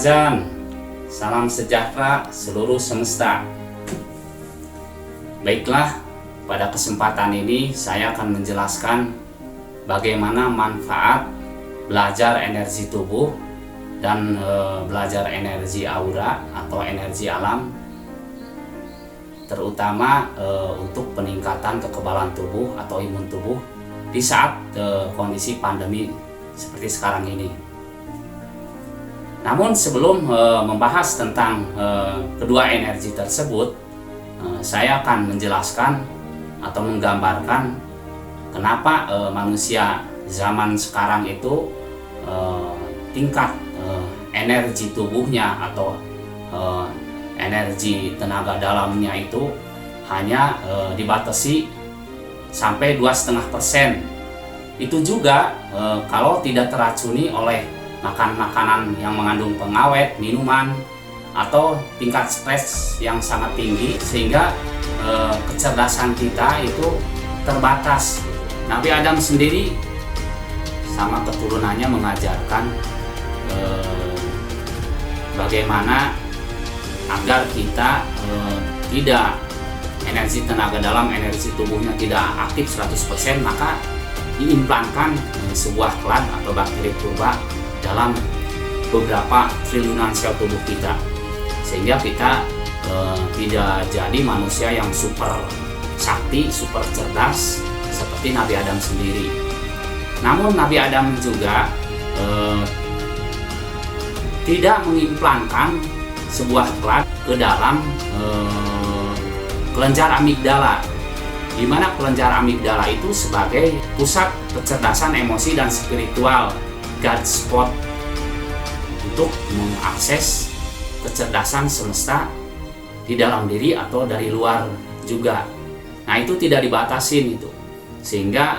Azan, salam sejahtera seluruh semesta. Baiklah, pada kesempatan ini saya akan menjelaskan bagaimana manfaat belajar energi tubuh dan belajar energi aura atau energi alam, terutama untuk peningkatan kekebalan tubuh atau imun tubuh di saat kondisi pandemi seperti sekarang ini. Namun sebelum membahas tentang kedua energi tersebut, saya akan menjelaskan atau menggambarkan kenapa manusia zaman sekarang itu tingkat energi tubuhnya atau energi tenaga dalamnya itu hanya dibatasi sampai 2,5%. Itu juga kalau tidak teracuni oleh makan makanan yang mengandung pengawet, minuman, atau tingkat stres yang sangat tinggi, sehingga kecerdasan kita itu terbatas. Nabi Adam sendiri sama keturunannya mengajarkan bagaimana agar kita tidak energi tenaga dalam, energi tubuhnya tidak aktif 100%, maka diimplankan sebuah klan atau bakteri purba dalam beberapa triliunan sel tubuh kita, sehingga kita tidak jadi manusia yang super sakti, super cerdas seperti Nabi Adam sendiri. Namun Nabi Adam juga tidak mengimplankan sebuah klan ke dalam kelenjar amigdala, di mana kelenjar amigdala itu sebagai pusat kecerdasan emosi dan spiritual, God spot untuk mengakses kecerdasan semesta di dalam diri atau dari luar juga. Nah, itu tidak dibatasin itu, sehingga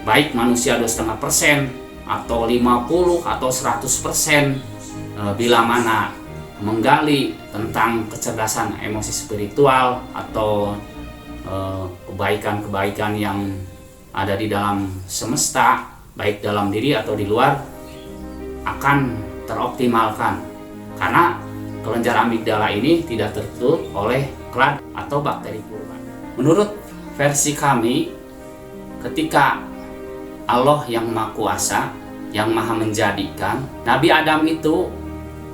baik manusia 2,5% atau 50 atau 100%, bila mana menggali tentang kecerdasan emosi spiritual atau kebaikan-kebaikan yang ada di dalam semesta, baik dalam diri atau di luar, akan teroptimalkan, karena kelenjar amigdala ini tidak tertutup oleh klan atau bakteri purba. Menurut versi kami, ketika Allah yang Maha Kuasa, yang Maha Menjadikan, Nabi Adam itu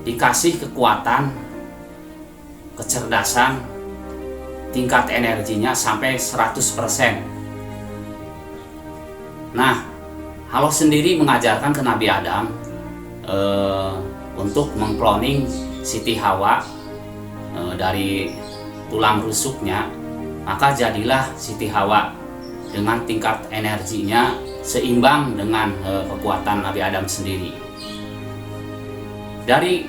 dikasih kekuatan, kecerdasan, tingkat energinya sampai 100%. Nah, Allah sendiri mengajarkan ke Nabi Adam untuk mengkloning Siti Hawa dari tulang rusuknya, maka jadilah Siti Hawa dengan tingkat energinya seimbang dengan kekuatan Nabi Adam sendiri. Dari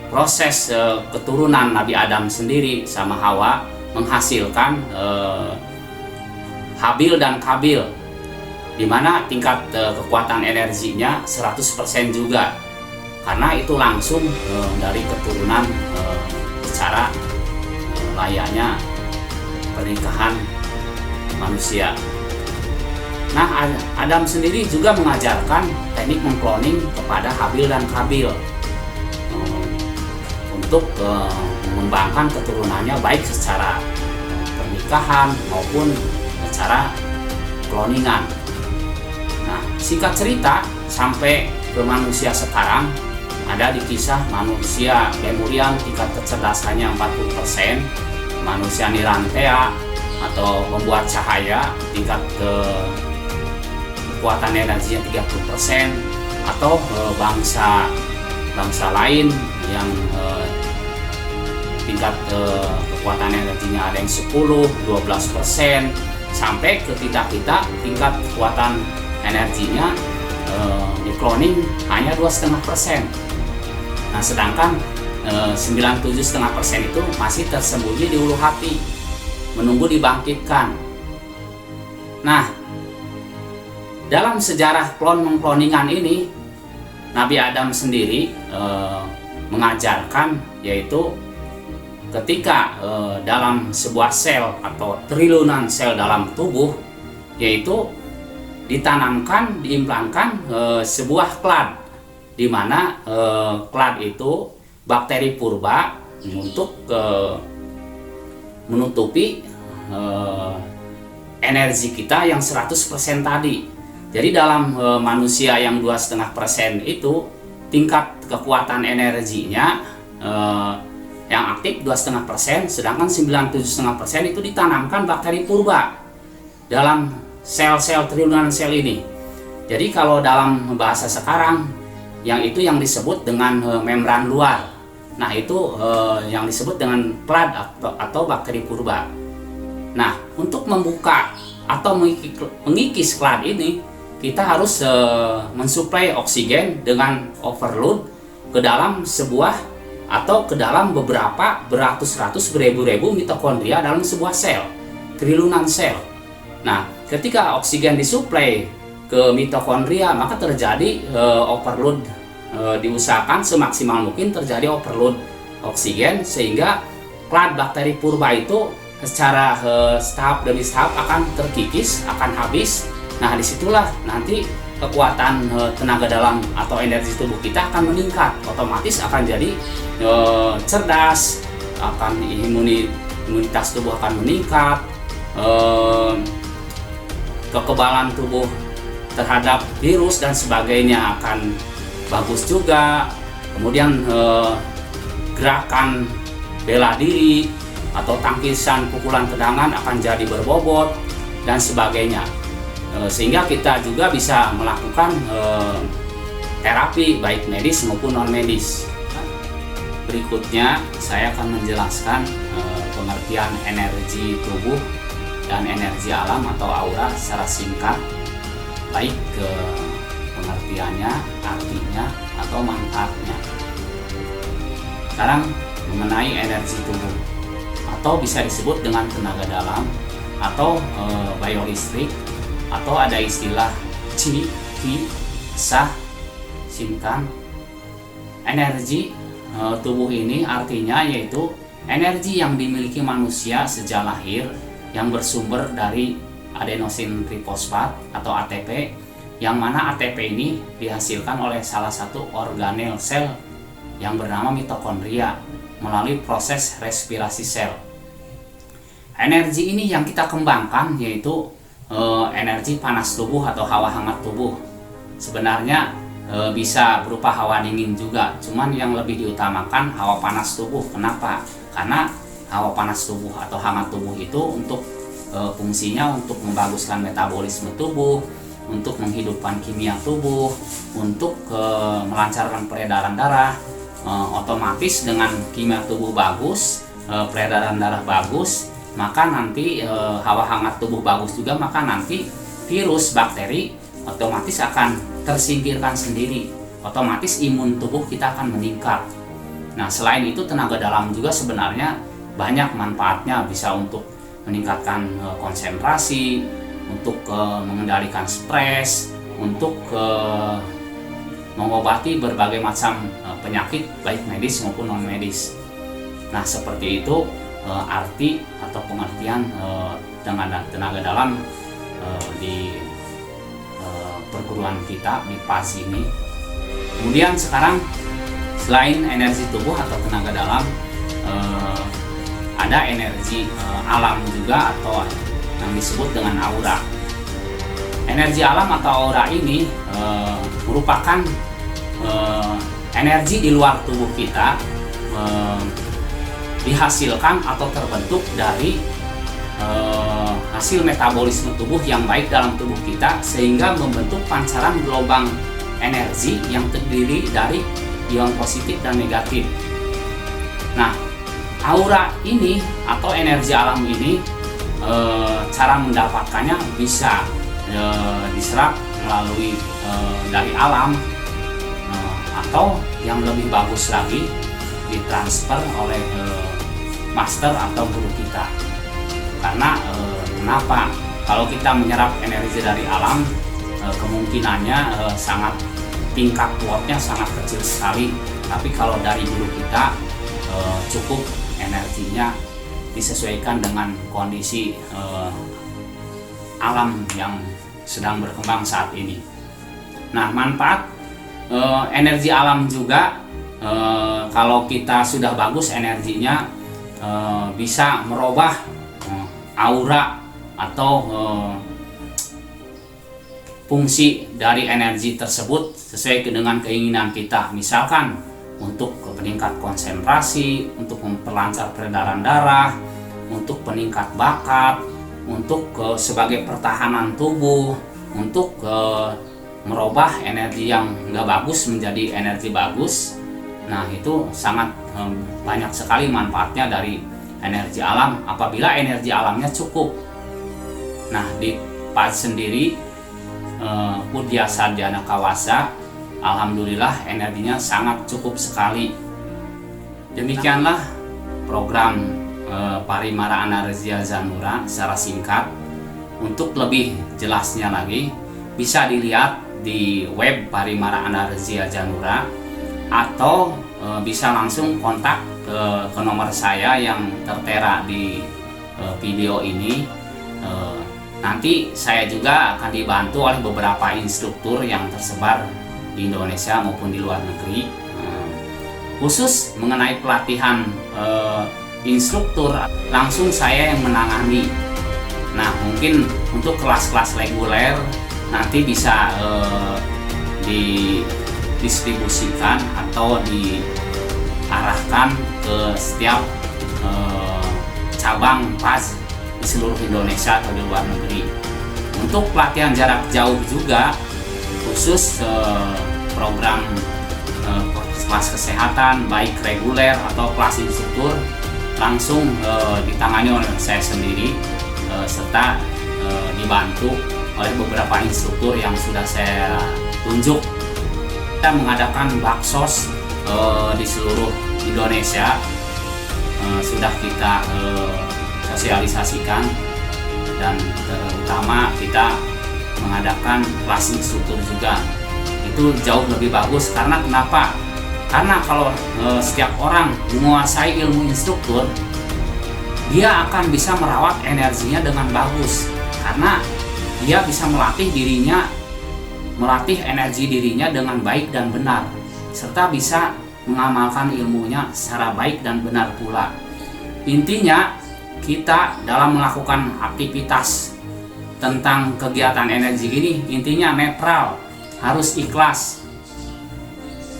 proses keturunan Nabi Adam sendiri sama Hawa menghasilkan Habil dan Kabil, di mana tingkat kekuatan energinya 100% juga, karena itu langsung dari keturunan secara layaknya pernikahan manusia. Nah, Adam sendiri juga mengajarkan teknik mengkloning kepada Habil dan Kabil untuk mengembangkan keturunannya baik secara pernikahan maupun secara kloningan. Nah, singkat cerita, sampai ke manusia sekarang, ada di kisah manusia Lemurian tingkat kecerdasannya 40%, manusia Nirantea atau membuat cahaya tingkat kekuatan energinya 30%, atau bangsa lain yang tingkat kekuatan energinya ada yang 10-12%, sampai ke kita tingkat kekuatan energinya di cloning hanya 2,5%. Nah, sedangkan 97,5% itu masih tersembunyi di ulu hati, menunggu dibangkitkan. Nah, dalam sejarah mengkloningan ini, Nabi Adam sendiri mengajarkan, yaitu ketika dalam sebuah sel atau triliunan sel dalam tubuh, yaitu ditanamkan, diimplankan sebuah klan di mana clad itu bakteri purba untuk menutupi energi kita yang 100% tadi. Jadi dalam manusia yang 2,5% itu tingkat kekuatan energinya yang aktif 2,5%, sedangkan 97,5% itu ditanamkan bakteri purba dalam sel-sel trilunan sel ini. Jadi kalau dalam bahasa sekarang yang itu yang disebut dengan membran luar. Nah, itu yang disebut dengan clad atau bakteri purba. Nah, untuk membuka atau mengikis clad ini, kita harus mensuplai oksigen dengan overload ke dalam sebuah atau ke dalam beberapa beratus-ratus beribu-ribu mitokondria dalam sebuah sel, trilunan sel. Nah, ketika oksigen disuplai ke mitokondria, maka terjadi overload, diusahakan semaksimal mungkin terjadi overload oksigen, sehingga clad bakteri purba itu secara tahap demi tahap akan terkikis, akan habis. Nah, disitulah nanti kekuatan tenaga dalam atau energi tubuh kita akan meningkat, otomatis akan jadi cerdas, akan imunitas tubuh akan meningkat, kekebalan tubuh terhadap virus dan sebagainya akan bagus juga. Kemudian gerakan bela diri atau tangkisan pukulan tendangan akan jadi berbobot dan sebagainya. Sehingga kita juga bisa melakukan terapi baik medis maupun non medis. Berikutnya saya akan menjelaskan pengertian energi tubuh dan energi alam atau aura secara singkat, baik ke pengertiannya, artinya, atau manfaatnya. Sekarang mengenai energi tubuh atau bisa disebut dengan tenaga dalam atau biolistrik, atau ada istilah Qi, Sah, Shinkan. Energi tubuh ini artinya yaitu energi yang dimiliki manusia sejak lahir yang bersumber dari adenosin trifosfat atau ATP, yang mana ATP ini dihasilkan oleh salah satu organel sel yang bernama mitokondria melalui proses respirasi sel. Energi ini yang kita kembangkan yaitu energi panas tubuh atau hawa hangat tubuh. Sebenarnya bisa berupa hawa dingin juga, cuman yang lebih diutamakan hawa panas tubuh. Kenapa? Karena hawa panas tubuh atau hangat tubuh itu untuk fungsinya untuk membaguskan metabolisme tubuh, untuk menghidupkan kimia tubuh, untuk melancarkan peredaran darah. Otomatis dengan kimia tubuh bagus, peredaran darah bagus, maka nanti hawa hangat tubuh bagus juga, maka nanti virus, bakteri otomatis akan tersingkirkan sendiri. Otomatis imun tubuh kita akan meningkat. Nah, selain itu tenaga dalam juga sebenarnya banyak manfaatnya, bisa untuk meningkatkan konsentrasi, untuk mengendalikan stres, untuk mengobati berbagai macam penyakit baik medis maupun non medis. Nah, seperti itu arti atau pengertian tenaga dalam di perguruan kita di PAS ini. Kemudian sekarang selain energi tubuh atau tenaga dalam, ada energi alam juga atau yang disebut dengan aura. Energi alam atau aura ini merupakan energi di luar tubuh kita, dihasilkan atau terbentuk dari hasil metabolisme tubuh yang baik dalam tubuh kita, sehingga membentuk pancaran gelombang energi yang terdiri dari ion positif dan negatif. Nah, aura ini atau energi alam ini cara mendapatkannya bisa diserap melalui dari alam, atau yang lebih bagus lagi ditransfer oleh master atau guru kita. Karena kenapa? Kalau kita menyerap energi dari alam, kemungkinannya sangat, tingkat kuatnya sangat kecil sekali. Tapi kalau dari guru kita, cukup energinya disesuaikan dengan kondisi alam yang sedang berkembang saat ini. Nah, manfaat energi alam juga, kalau kita sudah bagus energinya, bisa merubah aura atau fungsi dari energi tersebut sesuai dengan keinginan kita. Misalkan untuk peningkat konsentrasi, untuk memperlancar peredaran darah, untuk peningkat bakat, untuk sebagai pertahanan tubuh, untuk merubah energi yang nggak bagus menjadi energi bagus. Nah, itu sangat banyak sekali manfaatnya dari energi alam apabila energi alamnya cukup. Nah, di PAZ sendiri, Pudya Sarjana Kawasa, alhamdulillah energinya sangat cukup sekali. Demikianlah program Parimara Anarzia Zanura secara singkat. Untuk lebih jelasnya lagi bisa dilihat di web Parimara Anarzia Zanura, atau bisa langsung kontak ke nomor saya yang tertera di video ini. Nanti saya juga akan dibantu oleh beberapa instruktur yang tersebar di Indonesia maupun di luar negeri, khusus mengenai pelatihan instruktur langsung saya yang menangani. Nah, mungkin untuk kelas-kelas reguler nanti bisa didistribusikan atau diarahkan ke setiap cabang PAZ di seluruh Indonesia atau di luar negeri. Untuk pelatihan jarak jauh juga, khusus program kelas kesehatan baik reguler atau kelas instruktur, langsung ditangani oleh saya sendiri, serta dibantu oleh beberapa instruktur yang sudah saya tunjuk. Kita mengadakan baksos di seluruh Indonesia, sudah kita sosialisasikan, dan terutama kita mengadakan kelas instruktur juga. Itu jauh lebih bagus karena kenapa? Karena kalau setiap orang menguasai ilmu instruktur, dia akan bisa merawat energinya dengan bagus, karena dia bisa melatih energi dirinya dengan baik dan benar, serta bisa mengamalkan ilmunya secara baik dan benar pula. Intinya, kita dalam melakukan aktivitas tentang kegiatan energi ini, intinya netral, harus ikhlas.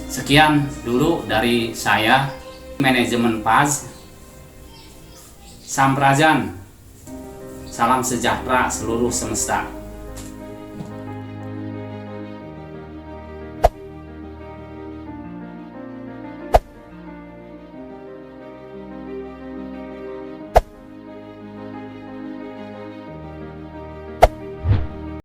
Sekian dulu dari saya, manajemen PAZ. Samprajan, salam sejahtera seluruh semesta.